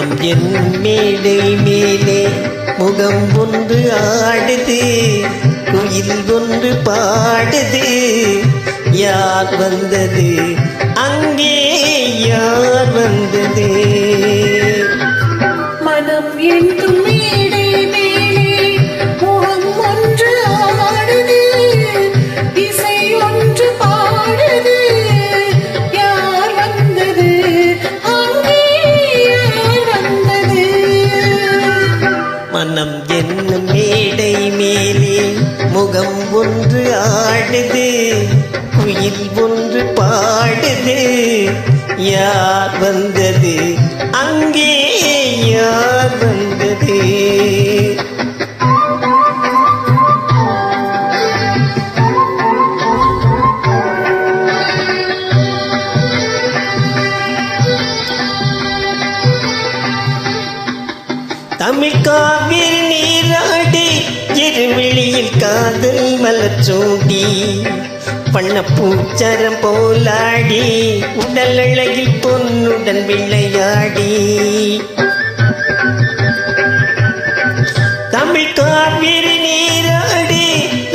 மனம் என் மேடை மேலே முகம் ஒன்று ஆடுது, குயில் ஒன்று பாடுது. யார் வந்தது அங்கே, யார் வந்தது? மனம் என்னும் மேடை மேலே முகம் ஒன்று ஆடுது, இசை ஒன்று பாடுது. யார் வந்தது அங்கே, யார் வந்தது? மனம் என்னும் மேடை மேலே முகம் ஒன்று ஆடுது, குயில் ஒன்று பாடுது. யார் வந்தது அங்கே, யார் வந்தது? தமிழ் காவிரி நீராடி இருவிழியில் காதல் மலச்சூடி, பண்ணப்பூச்சரம் போலாடி உடல் அழகில் பொன்னுடன் விளையாடி. தமிழ் காவிரி நீராடி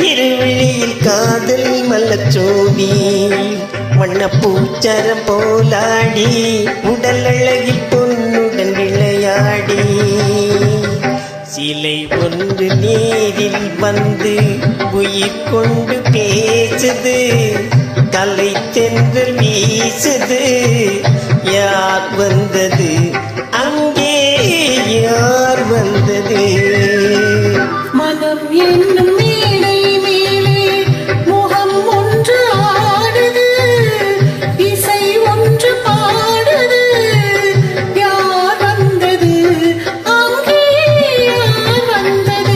இருவிழியில் காதல் மலச்சூடி, வண்ணப்பூச்சரம் போலாடி உடல் அழகில் பொன்னுடன் விளையாடி. சிலை ஒன்று நீரில் வந்து உயிர் கொண்டு பேசுது, கலை தென்றல் வீசுது. யார் வந்தது அங்கே, யார் வந்தது? மனம் என்னும் மேடை மேலே முகம் ஒன்று ஆடுது, இசை ஒன்று பாடுது. யார் வந்தது அங்கே, யார் வந்தது?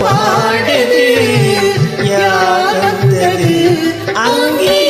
பாடுது, யார் வந்தது அங்கே?